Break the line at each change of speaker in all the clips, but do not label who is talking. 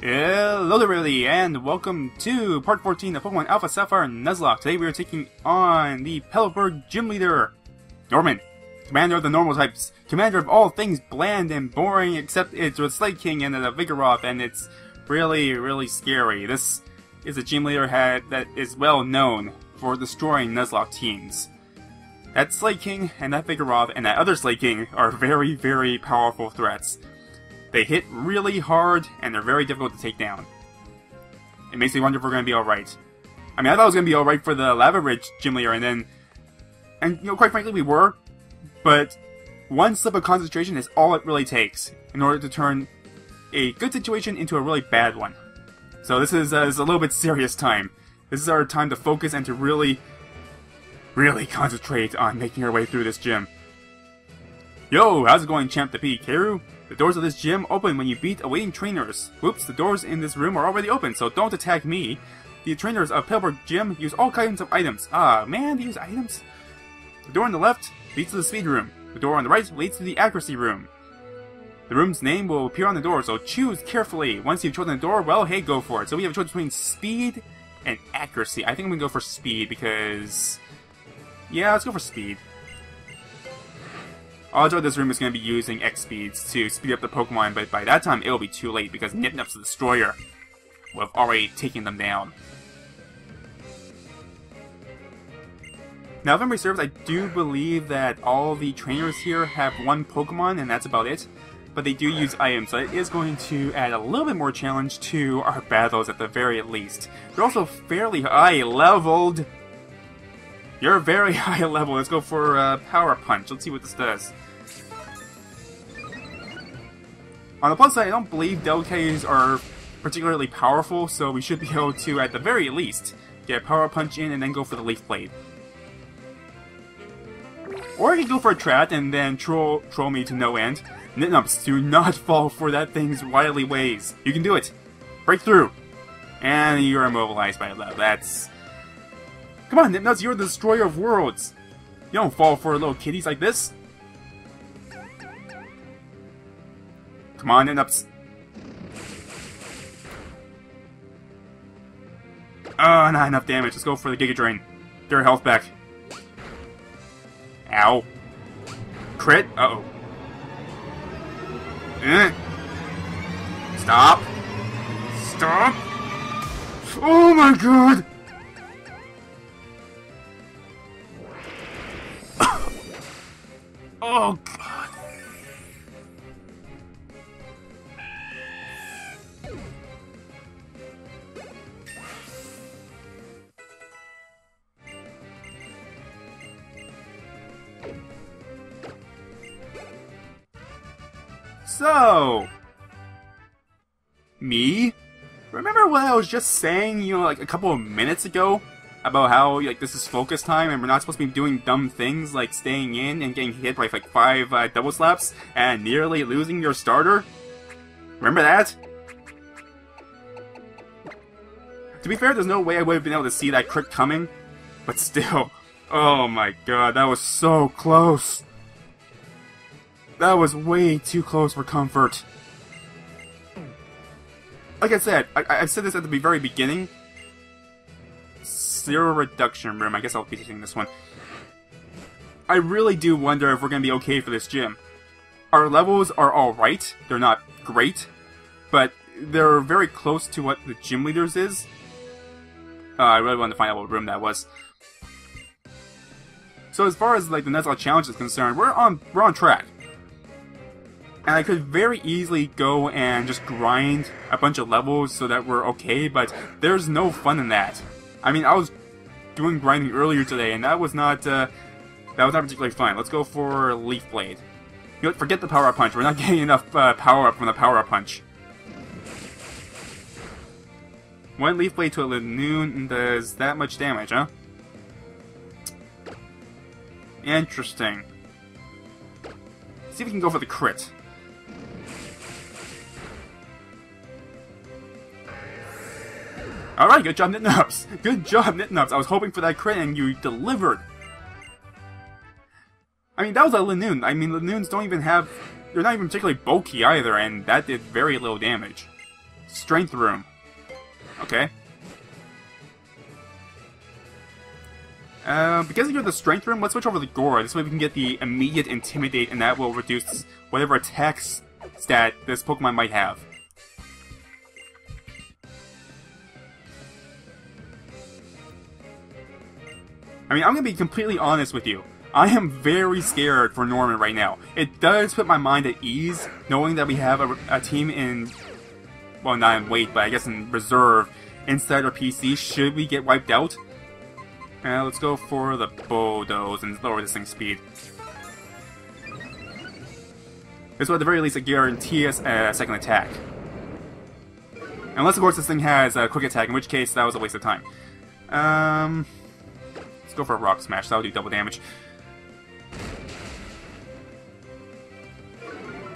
Hello there everybody, and welcome to part 14 of Pokemon Alpha Sapphire Nuzlocke. Today we are taking on the Pelipper Gym Leader, Norman, Commander of the Normal Types, Commander of all things bland and boring except it's with Slade King and a Vigoroth, and it's really scary. This is a Gym Leader that is well known for destroying Nuzlocke teams. That Slade King and that Vigoroth and that other Slade King are very powerful threats. They hit really hard, and they're very difficult to take down. It makes me wonder if we're going to be alright. I mean, I thought it was going to be alright for the Lava Ridge Gym Leader, and quite frankly, we were. But one slip of concentration is all it really takes in order to turn a good situation into a really bad one. So this is a little bit serious time. This is our time to focus and to really concentrate on making our way through this gym. Yo, how's it going, Champ the Karu? The doors of this gym open when you beat awaiting trainers. Whoops, the doors in this room are already open, so don't attack me. The trainers of Pelipper Gym use all kinds of items. Ah, man, they use items? The door on the left leads to the speed room. The door on the right leads to the accuracy room. The room's name will appear on the door, so choose carefully. Once you've chosen the door, well, hey, go for it. So we have a choice between speed and accuracy. I think I'm going to go for speed because... yeah, let's go for speed. Odds are this room is going to be using X-Speeds to speed up the Pokemon, but by that time it'll be too late because Nipnup's the Destroyer will have already taken them down. Now, if memory serves, I do believe that all the trainers here have one Pokemon, and that's about it. But they do use items, so it is going to add a little bit more challenge to our battles at the very least. They're also fairly high-leveled. You're very high level. Let's go for Power Punch. Let's see what this does. On the plus side, I don't believe Delcays are particularly powerful, so we should be able to, at the very least, get a Power Punch in and then go for the Leaf Blade. Or you can go for a Trap and then troll me to no end. Nipnups, do not fall for that thing's wily ways. You can do it. Break through. And you're immobilized by love. That's... come on, Nipnuts, you're the destroyer of worlds! You don't fall for little kitties like this! Come on, Nipnuts. Oh, not enough damage. Let's go for the Giga Drain. Get her health back. Ow. Crit? Uh-oh. Stop! Stop! Oh my god! Oh, God. So, me? Remember what I was just saying, like a couple of minutes ago? About how, like, this is focus time and we're not supposed to be doing dumb things like staying in and getting hit by, like, 5 double slaps and nearly losing your starter? Remember that? To be fair, there's no way I would have been able to see that crit coming, but still, oh my god, that was so close. That was way too close for comfort. Like I said, I said this at the very beginning. Zero reduction room. I guess I'll be taking this one. I really do wonder if we're going to be okay for this gym. Our levels are alright. They're not great. But they're very close to what the gym leaders is. I really wanted to find out what room that was. So as far as like the Nuzlocke challenge is concerned, we're on track. And I could very easily go and just grind a bunch of levels so that we're okay, but there's no fun in that. I mean, I was doing grinding earlier today, and that was not particularly fun. Let's go for Leaf Blade. You know what, forget the Power Punch. We're not getting enough power up from the Power Punch. One Leaf Blade to a Linoon does that much damage, huh? Interesting. Let's see if we can go for the crit. Alright, good job, Nipnups! Good job, Nipnups! I was hoping for that crit and you delivered! I mean, that was a Linoon. I mean, Linoons don't even have... they're not even particularly bulky either, and that did very little damage. Strength Room. Okay. Because you're the Strength Room, let's switch over to Gora. This way we can get the immediate Intimidate, and that will reduce whatever attack stat this Pokemon might have. I mean, I'm gonna be completely honest with you. I am very scared for Norman right now. It does put my mind at ease, knowing that we have a team in... well, not in wait, but I guess in reserve inside our PC should we get wiped out. Let's go for the Bulldoze and lower this thing's speed. This will at the very least guarantee us a second attack. Unless, of course, this thing has a quick attack, in which case that was a waste of time. Let's go for a Rock Smash, that'll do double damage.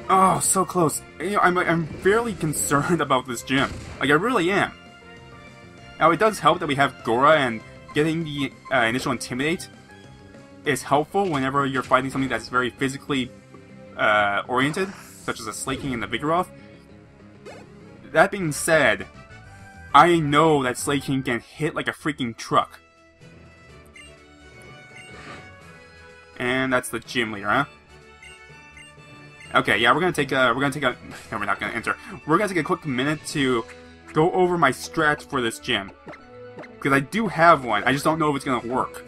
Oh, so close. You know, I'm fairly concerned about this gym. Like, I really am. Now, it does help that we have Gora, and getting the initial Intimidate is helpful whenever you're fighting something that's very physically oriented, such as a Slaking and the Vigoroth. That being said, I know that Slaking can hit like a freaking truck. And that's the gym leader, huh? Okay, yeah, we're gonna take a, no, we're not gonna enter. We're gonna take a quick minute to go over my strat for this gym. Because I do have one, I just don't know if it's gonna work.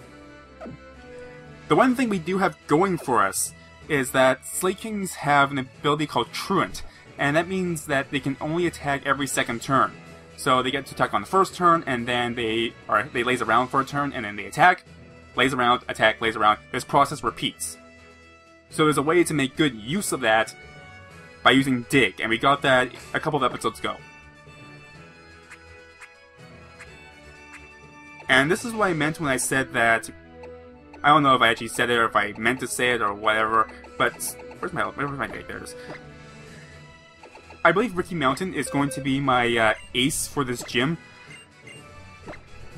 The one thing we do have going for us is that Slakings have an ability called Truant, and that means that they can only attack every second turn. So they get to attack on the first turn, and then they laze around for a turn, and then they attack, laze around, attack, laze around. This process repeats. So there's a way to make good use of that by using Dig, and we got that a couple of episodes ago. And this is what I meant when I said that, I don't know if I actually said it or if I meant to say it or whatever, but where's my Dig? There it is. I believe Ricky Mountain is going to be my ace for this gym,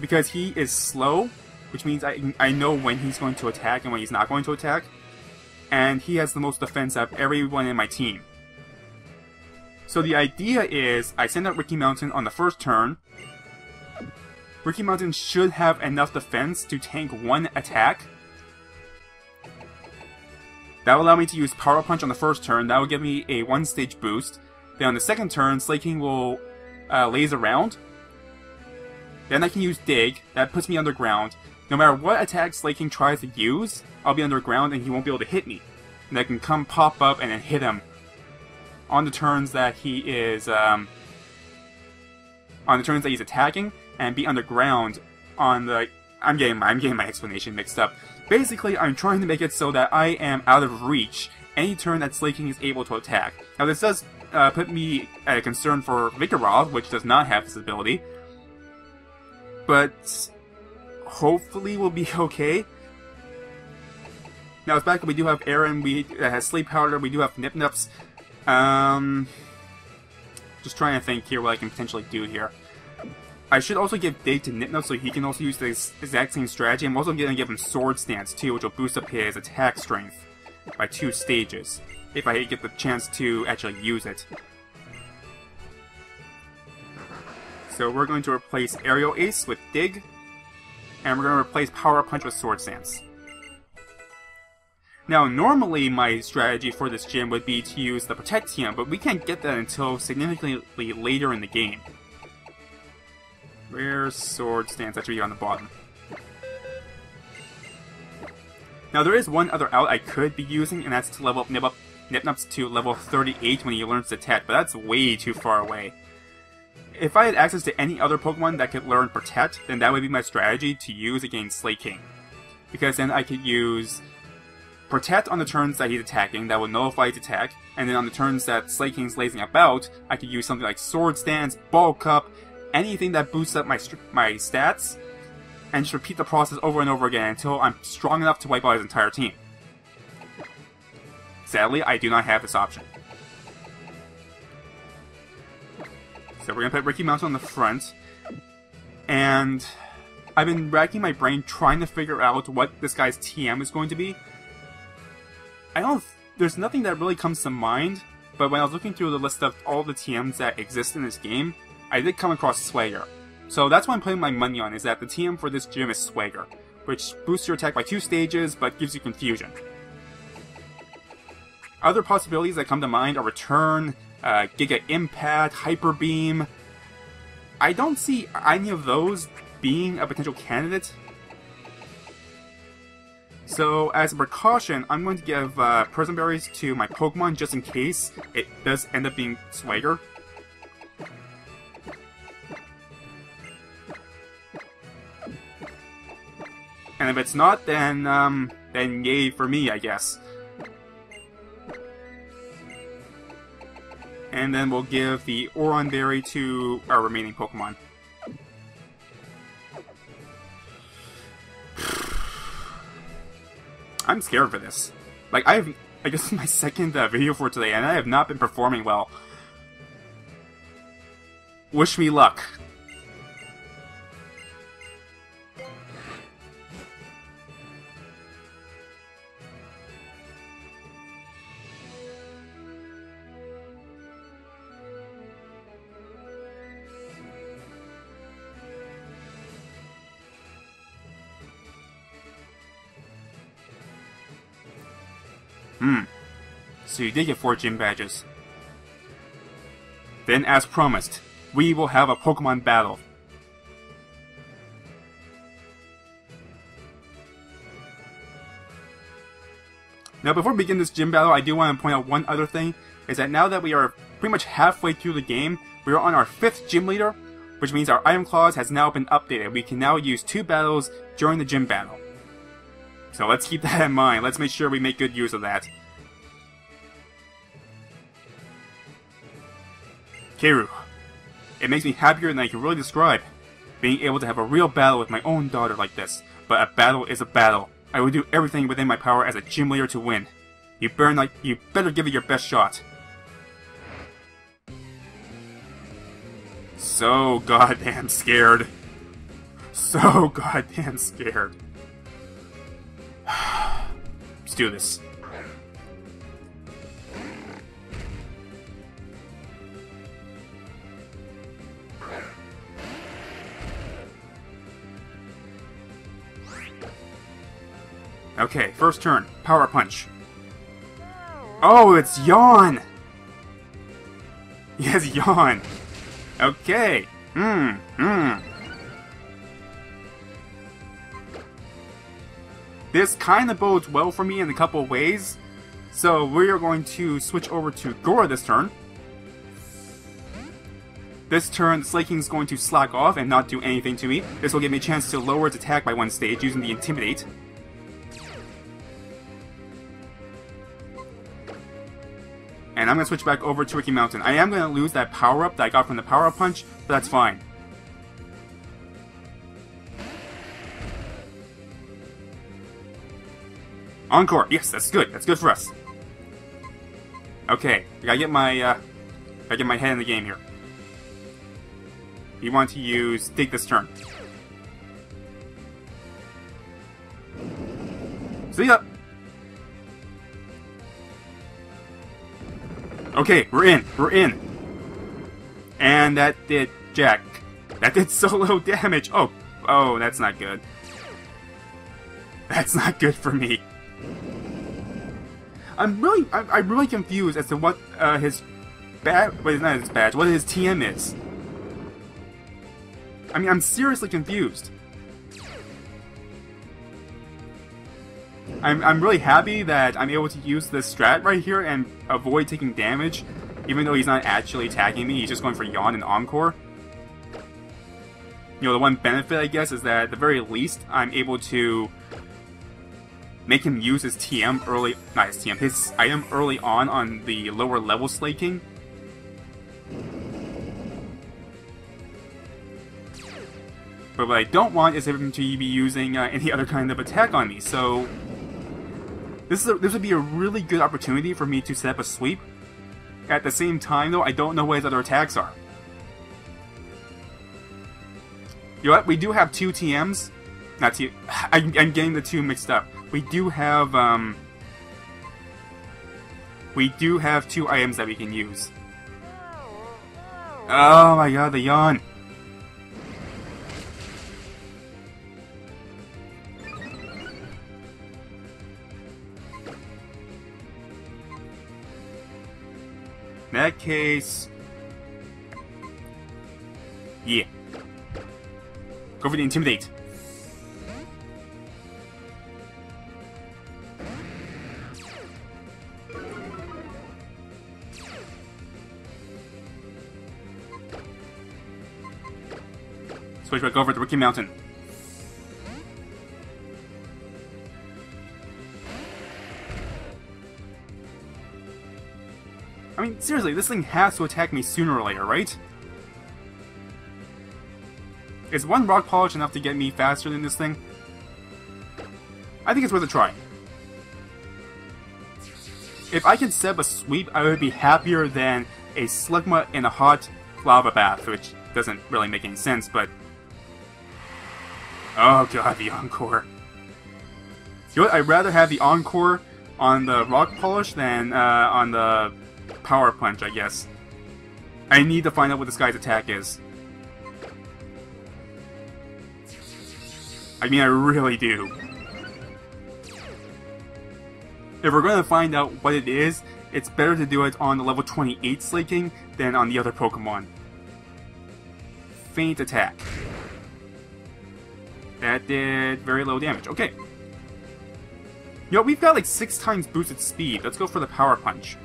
because he is slow, which means I know when he's going to attack and when he's not going to attack. And he has the most defense out of everyone in my team. So the idea is, I send out Ricky Mountain on the first turn. Ricky Mountain should have enough defense to tank one attack. That will allow me to use Power Punch on the first turn. That will give me a 1-stage boost. Then on the second turn, Slaking will laze around. Then I can use Dig. That puts me underground. No matter what attack Slaking tries to use, I'll be underground and he won't be able to hit me. And I can come pop up and then hit him on the turns that he is on the turns that he's attacking, and be underground on the... I'm getting my explanation mixed up. Basically, I'm trying to make it so that I am out of reach any turn that Slaking is able to attack. Now this does put me at a concern for Vigoroth, which does not have this ability. But hopefully we'll be okay. Now, as backup, we do have Aaron, that has Sleep Powder, we do have Nip Nips. Just trying to think here what I can potentially do here. I should also give Dig to Nip Nips so he can also use the exact same strategy. I'm also going to give him Sword Stance too, which will boost up his attack strength by 2 stages, if I get the chance to actually use it. So we're going to replace Aerial Ace with Dig, and we're going to replace Power Punch with Sword Stance. Now, normally my strategy for this gym would be to use the Protect TM, but we can't get that until significantly later in the game. Where's Sword Stance? That should be on the bottom. Now, there is one other out I could be using, and that's to level up Nip Nips to level 38 when he learns to attack, but that's way too far away. If I had access to any other Pokemon that could learn Protect, then that would be my strategy to use against Slaking. Because then I could use Protect on the turns that he's attacking, that will nullify his attack, and then on the turns that Slaking's lazing about, I could use something like Sword Stance, Bulk Up, anything that boosts up my stats, and just repeat the process over and over again until I'm strong enough to wipe out his entire team. Sadly, I do not have this option. So we're going to put Ricky Mountain on the front, and I've been racking my brain trying to figure out what this guy's TM is going to be. There's nothing that really comes to mind, but when I was looking through the list of all the TMs that exist in this game, I did come across Swagger. So that's what I'm putting my money on, is that the TM for this gym is Swagger, which boosts your attack by 2 stages, but gives you confusion. Other possibilities that come to mind are Return, Giga Impact, Hyper Beam. I don't see any of those being a potential candidate. So, as a precaution, I'm going to give Prison Berries to my Pokemon just in case it does end up being Swagger. And if it's not, then yay for me, I guess. And then we'll give the Oron Berry to our remaining Pokemon. I'm scared for this. Like, I guess this is my second video for today, and I have not been performing well. Wish me luck. So you did get 4 gym badges. Then, as promised, we will have a Pokemon battle. Now, before we begin this gym battle, I do want to point out one other thing, is that now that we are pretty much halfway through the game, we are on our 5th gym leader, which means our item clause has now been updated. We can now use 2 battles during the gym battle. So let's keep that in mind. Let's make sure we make good use of that. Kiru. It makes me happier than I can really describe, being able to have a real battle with my own daughter like this. But a battle is a battle. I will do everything within my power as a gym leader to win. You better give it your best shot. So goddamn scared. So goddamn scared. Let's do this. Okay, first turn. Power Punch. Oh, it's Yawn! Yes, Yawn. Okay. This kind of bodes well for me in a couple of ways. So we are going to switch over to Gora this turn. This turn, Slaking is going to slack off and not do anything to me. This will give me a chance to lower its attack by 1 stage using the Intimidate. And I'm going to switch back over to Ricky Mountain. I am going to lose that power-up that I got from the Power Punch, but that's fine. Encore! Yes, that's good. That's good for us. Okay, I gotta get my head in the game here. You want to use Dig this turn. See ya! Okay, we're in. We're in. And that did jack. That did so little damage. Oh, that's not good. That's not good for me. I'm really confused as to what his not his badge, what his TM is. I mean, I'm seriously confused. I'm really happy that I'm able to use this strat right here and avoid taking damage, even though he's not actually attacking me, he's just going for Yawn and Encore. You know, the one benefit, I guess, is that at the very least, I'm able to make him use his TM early, not his TM, his item early on the lower level Slaking. But what I don't want is him to be using any other kind of attack on me, so this would be a really good opportunity for me to set up a sweep. At the same time, though, I don't know what his other attacks are. You know what? We do have 2 TMs. Not T. I'm getting the 2 mixed up. We do have we do have 2 items that we can use. Oh my god, the yawn! In that case... yeah. Go for the Intimidate. Switch back over to Ricky Mountain. I mean, seriously, this thing has to attack me sooner or later, right? Is 1 rock polish enough to get me faster than this thing? I think it's worth a try. If I can set up a sweep, I would be happier than a Slugma in a hot lava bath, which doesn't really make any sense, but... oh god, the Encore. You know what, I'd rather have the Encore on the rock polish than on the Power Punch, I guess. I need to find out what this guy's attack is. I mean, I really do. If we're going to find out what it is, it's better to do it on the level 28 Slaking than on the other Pokemon. Faint attack. That did very low damage. Okay. You know, we've got like 6 times boosted speed. Let's go for the Power Punch.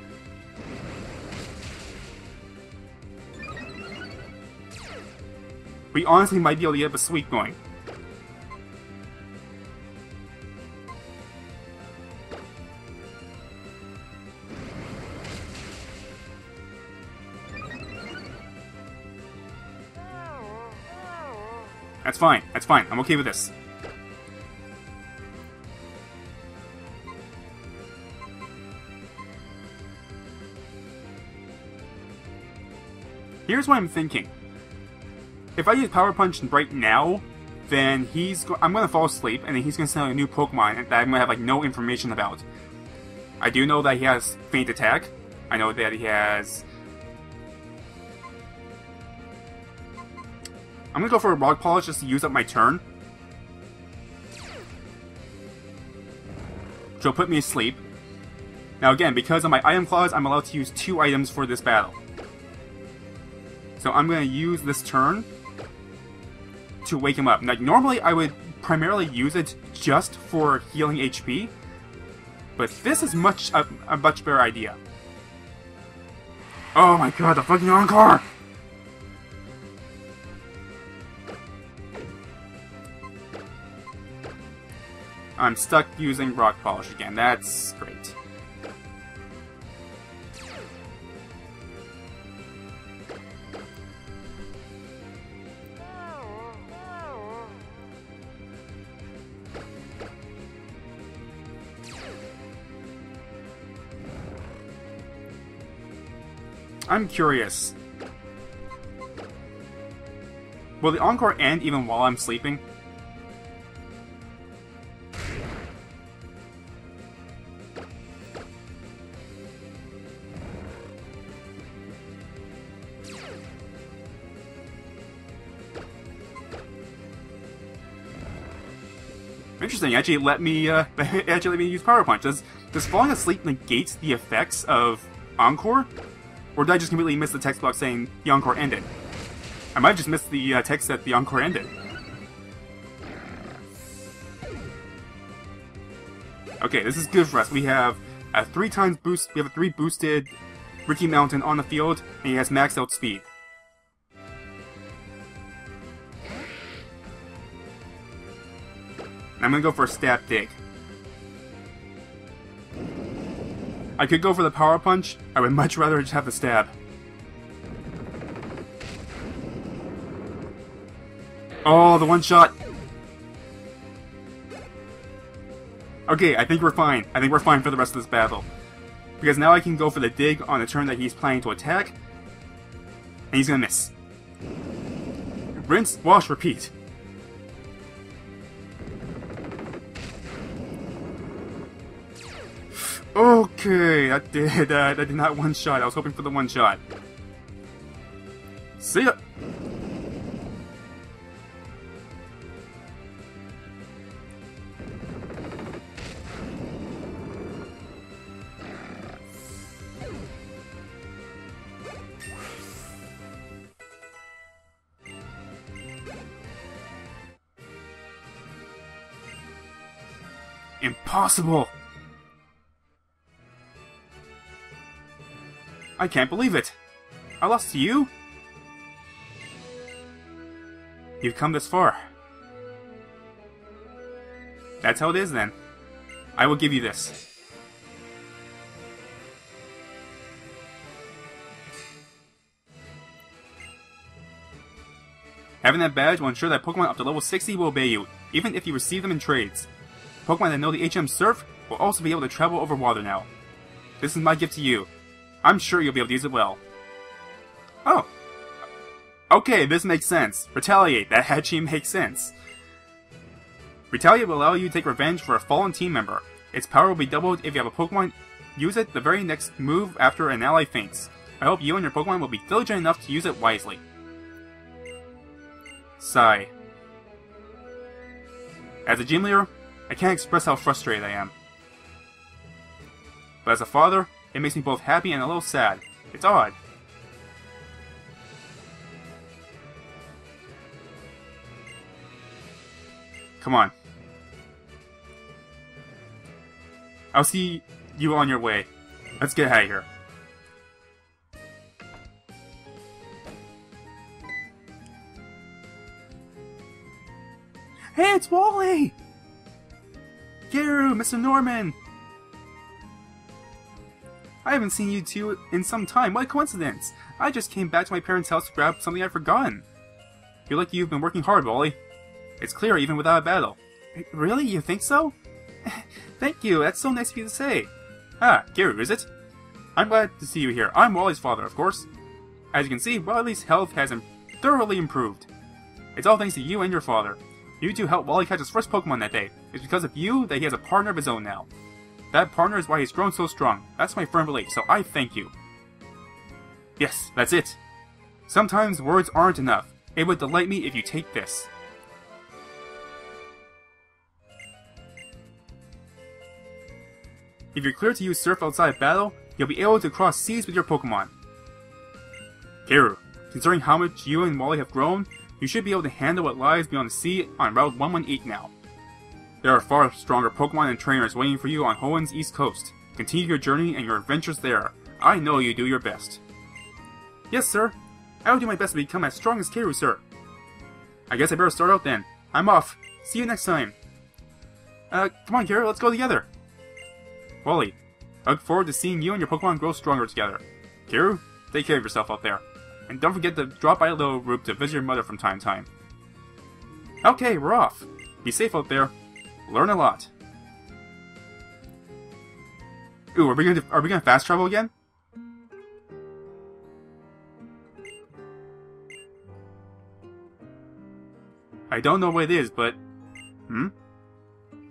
We honestly might be able to get a sweep going. That's fine. That's fine. I'm okay with this. Here's what I'm thinking. If I use Power Punch right now, then I'm gonna fall asleep, and then he's gonna send out a new Pokemon that I'm gonna have like no information about. I do know that he has Faint Attack. I know that he has... I'm gonna go for a Rock Polish just to use up my turn. Which will put me asleep. Now again, because of my item clause, I'm allowed to use 2 items for this battle. So I'm gonna use this turn to wake him up. Now normally I would primarily use it just for healing HP, but this is a much better idea. Oh my god, the fucking Encore! I'm stuck using Rock Polish again. That's great. I'm curious. Will the Encore end even while I'm sleeping? Interesting. Actually, let me use Power Punch. Does falling asleep negate the effects of Encore, or did I just completely miss the text box saying the Encore ended? I might have just missed the text that the Encore ended. Okay, this is good for us. We have a 3 times boost. We have a 3 boosted Ricky Mountain on the field, and he has maxed out speed. I'm gonna go for a Stab Dig. I could go for the Power Punch. I would much rather just have the Stab. Oh, the one shot! Okay, I think we're fine. I think we're fine for the rest of this battle. Because now I can go for the Dig on the turn that he's planning to attack. And he's gonna miss. Rinse, wash, repeat. Okay, that did not one shot. I was hoping for the one shot. See ya! Impossible! I can't believe it! I lost to you? You've come this far. That's how it is then. I will give you this. Having that badge will ensure that Pokemon up to level 60 will obey you, even if you receive them in trades. Pokemon that know the HM Surf will also be able to travel over water now. This is my gift to you. I'm sure you'll be able to use it well. Oh. Okay, this makes sense. Retaliate, that actually makes sense. Retaliate will allow you to take revenge for a fallen team member. Its power will be doubled if you have a Pokemon use it the very next move after an ally faints. I hope you and your Pokemon will be diligent enough to use it wisely. Sigh. As a gym leader, I can't express how frustrated I am. But as a father, it makes me both happy and a little sad. It's odd. Come on. I'll see you on your way. Let's get out of here. Hey, it's Wally! Garu, Mr. Norman! I haven't seen you two in some time. What a coincidence! I just came back to my parents' house to grab something I'd forgotten. Feel like you've been working hard, Wally. It's clear even without a battle. Really? You think so? Thank you, that's so nice of you to say. Ah, Garu, is it? I'm glad to see you here. I'm Wally's father, of course. As you can see, Wally's health has thoroughly improved. It's all thanks to you and your father. You two helped Wally catch his first Pokemon that day. It's because of you that he has a partner of his own now. That partner is why he's grown so strong. That's my firm belief, so I thank you. Yes, that's it. Sometimes words aren't enough. It would delight me if you take this. If you're clear to use Surf outside battle, you'll be able to cross seas with your Pokemon. Garu, considering how much you and Wally have grown, you should be able to handle what lies beyond the sea on Route 118 now. There are far stronger Pokemon and trainers waiting for you on Hoenn's east coast. Continue your journey and your adventures there. I know you do your best. Yes, sir. I will do my best to become as strong as Garu, sir. I guess I better start out then. I'm off. See you next time. Come on, Garu, let's go together. Wally, I look forward to seeing you and your Pokemon grow stronger together. Garu, take care of yourself out there. And don't forget to drop by a little group to visit your mother from time to time. Okay, we're off. Be safe out there. Learn a lot. Ooh, are we gonna fast travel again? I don't know what it is, but...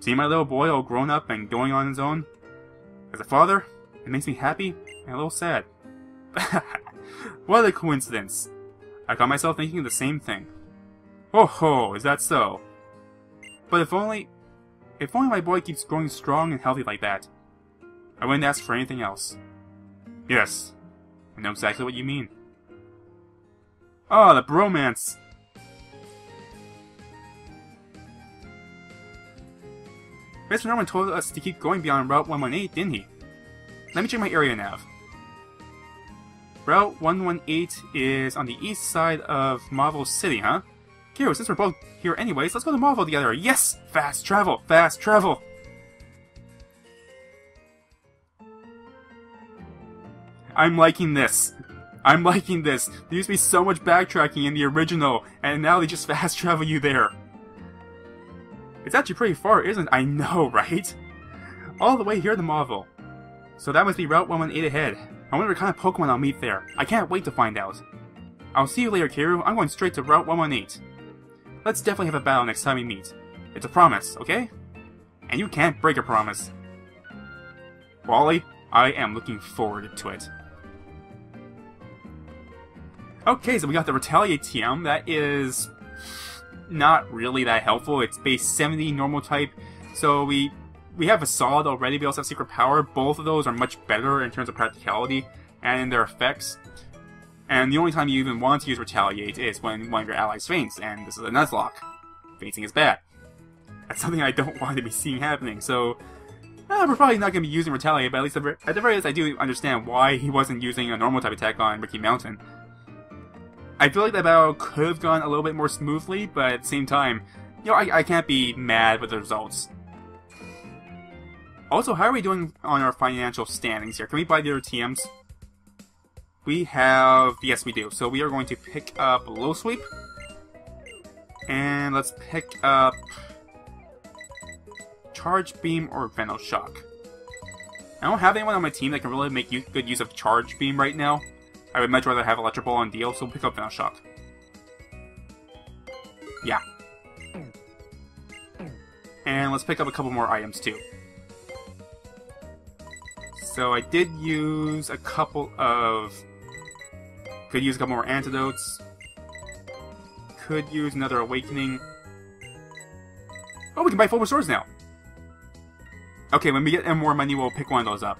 Seeing my little boy all grown up and going on his own? As a father, it makes me happy and a little sad. What a coincidence. I caught myself thinking the same thing. Oh ho, is that so? But if only my boy keeps growing strong and healthy like that, I wouldn't ask for anything else. Yes, I know exactly what you mean. Ah, the bromance! Mr. Norman told us to keep going beyond Route 118, didn't he? Let me check my area nav. Route 118 is on the east side of Marvel City, huh? Garu, since we're both here anyways, let's go to Marvel together. Yes! Fast travel! Fast travel! I'm liking this. I'm liking this. There used to be so much backtracking in the original, and now they just fast travel you there. It's actually pretty far, isn't it? I know, right? All the way here to Marvel. So that must be Route 118 ahead. I wonder what kind of Pokemon I'll meet there. I can't wait to find out. I'll see you later, Garu. I'm going straight to Route 118. Let's definitely have a battle next time we meet. It's a promise, okay? And you can't break a promise. Wally, I am looking forward to it. Okay, so we got the Retaliate TM. That is not really that helpful. It's base 70 normal type, so we have a solid already. We also have secret power. Both of those are much better in terms of practicality and in their effects. And the only time you even want to use Retaliate is when one of your allies faints, and this is a Nuzlocke. Fainting is bad. That's something I don't want to be seeing happening, so we're probably not going to be using Retaliate, but at least at the very least I do understand why he wasn't using a normal type attack on Ricky Mountain. I feel like that battle could have gone a little bit more smoothly, but at the same time, you know, I can't be mad with the results. Also, how are we doing on our financial standings here? Can we buy the other TMs? We have... yes, we do. So we are going to pick up Low Sweep. And let's pick up Charge Beam or Venom Shock. I don't have anyone on my team that can really make good use of Charge Beam right now. I would much rather have Electric Ball on deal, so we'll pick up Venom Shock. Yeah. And let's pick up a couple more items too. So I did use a couple of... could use a couple more antidotes. Could use another awakening. Oh, we can buy 4 swords now! Okay, when we get more money, we'll pick one of those up.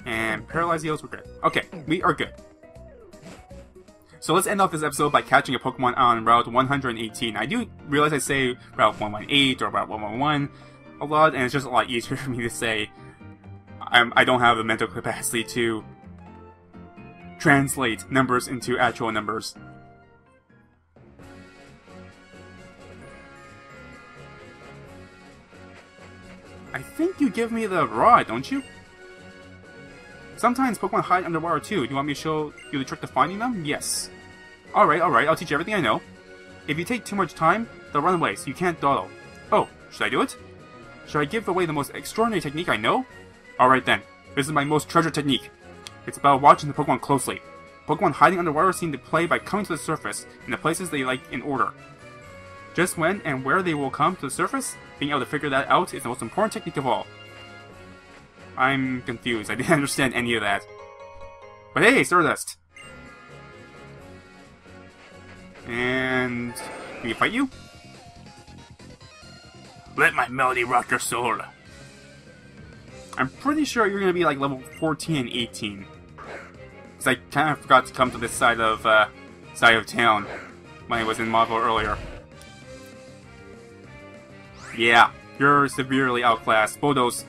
And Paralyze Eels, we're good. Okay, we are good. So let's end off this episode by catching a Pokemon on Route 118. I do realize I say Route 118 or Route 111 a lot, and it's just a lot easier for me to say. I don't have the mental capacity to translate numbers into actual numbers. I think you give me the rod, don't you? Sometimes Pokemon hide underwater too. Do you want me to show you the trick to finding them? Yes. Alright, I'll teach you everything I know. If you take too much time, they'll run away, so you can't dawdle. Oh, should I do it? Should I give away the most extraordinary technique I know? Alright then, this is my most treasured technique. It's about watching the Pokemon closely. Pokemon hiding underwater seem to play by coming to the surface in the places they like in order. Just when and where they will come to the surface, being able to figure that out is the most important technique of all. I'm confused. I didn't understand any of that. But hey, Stardust! And... can we fight you? Let my melody rock your soul. I'm pretty sure you're gonna be like level 14 and 18. Because I kind of forgot to come to this side of town when I was in Marvel earlier. Yeah, you're severely outclassed. Bulldoze.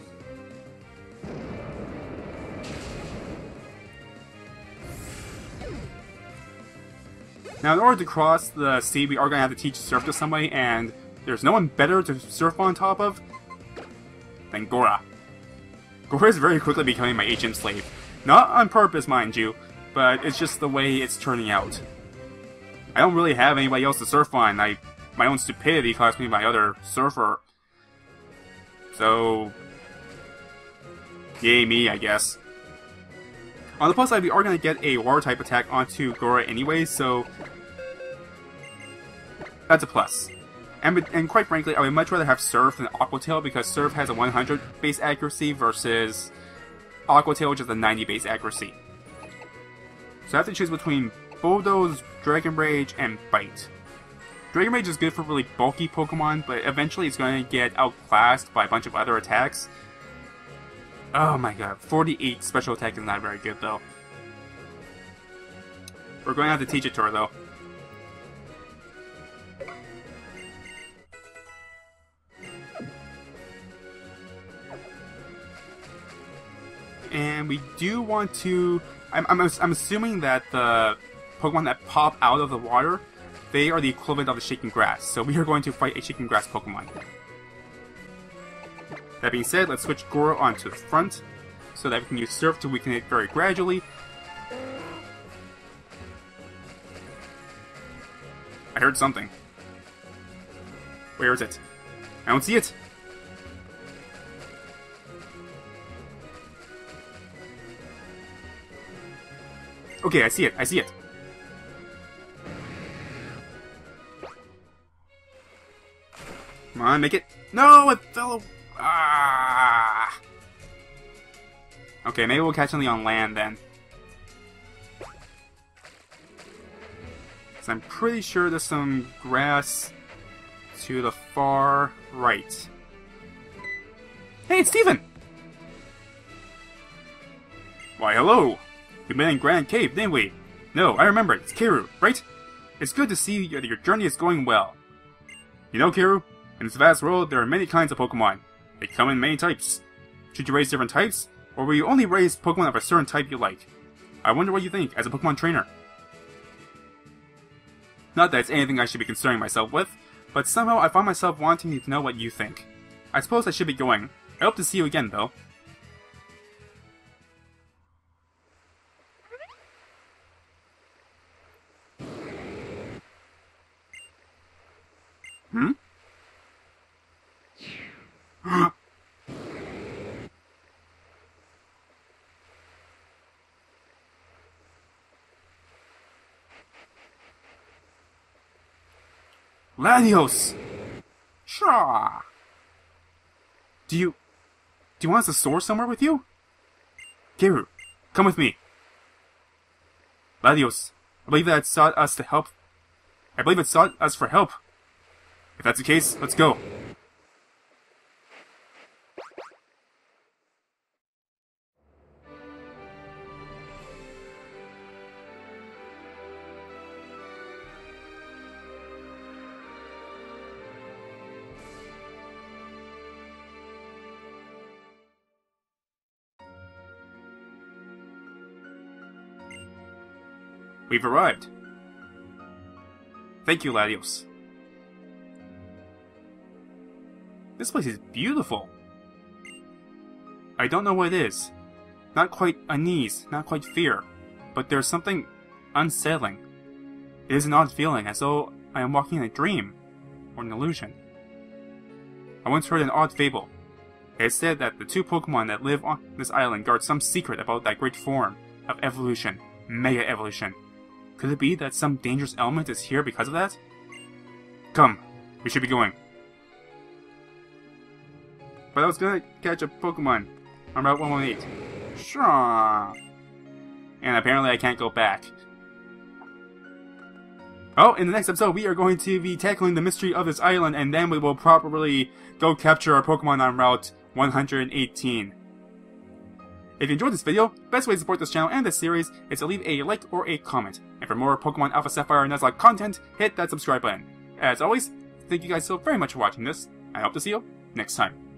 Now, in order to cross the sea, we are going to have to teach surf to somebody, and there's no one better to surf on top of than Gora. Gora is very quickly becoming my HM slave. Not on purpose, mind you, but it's just the way it's turning out. I don't really have anybody else to surf on. My own stupidity cost me my other surfer. So... yay me, I guess. On the plus side, we are going to get a Water-type attack onto Gora anyway, so... that's a plus. And quite frankly, I would much rather have Surf than Aqua Tail, because Surf has a 100 base accuracy versus Aqua Tail, which is a 90 base accuracy. So I have to choose between Bulldoze, Dragon Rage, and Bite. Dragon Rage is good for really bulky Pokemon, but eventually it's going to get outclassed by a bunch of other attacks. Oh my god, 48 special attack is not very good though. We're going to have to teach it to her though. And we do want to... I'm assuming that the Pokemon that pop out of the water, they are the equivalent of the Shaking Grass. So we are going to fight a Shaking Grass Pokemon. That being said, let's switch Goro onto the front, so that we can use Surf to weaken it very gradually. I heard something. Where is it? I don't see it! Okay, I see it, I see it. Come on, make it. No, it fell. Ah! Okay, maybe we'll catch something on land then. So I'm pretty sure there's some grass to the far right. Hey, it's Steven! Why, hello! We met in Grand Cave, didn't we? No, I remember, it's Kiru, right? It's good to see that your journey is going well. You know, Kiru, in this vast world, there are many kinds of Pokemon. They come in many types. Should you raise different types, or will you only raise Pokemon of a certain type you like? I wonder what you think as a Pokemon trainer. Not that it's anything I should be concerning myself with, but somehow I find myself wanting to know what you think. I suppose I should be going. I hope to see you again, though. Hmm? Latios! Shaw! Do you want us to soar somewhere with you? Kiru, come with me. Latios, I believe that it sought us to help. I believe it sought us for help. If that's the case, let's go. We've arrived. Thank you, Latios. This place is beautiful. I don't know what it is. Not quite unease, not quite fear, but there's something unsettling. It is an odd feeling, as though I am walking in a dream, or an illusion. I once heard an odd fable. It said that the two Pokemon that live on this island guard some secret about that great form of evolution, Mega Evolution. Could it be that some dangerous element is here because of that? Come, we should be going. But I was gonna catch a Pokemon on Route 118. Sure. And apparently I can't go back. Oh, in the next episode we are going to be tackling the mystery of this island, and then we will properly go capture our Pokemon on Route 118. If you enjoyed this video, the best way to support this channel and this series is to leave a like or a comment. And for more Pokemon Alpha Sapphire and Nuzlocke content, hit that subscribe button. As always, thank you guys so very much for watching this. I hope to see you next time.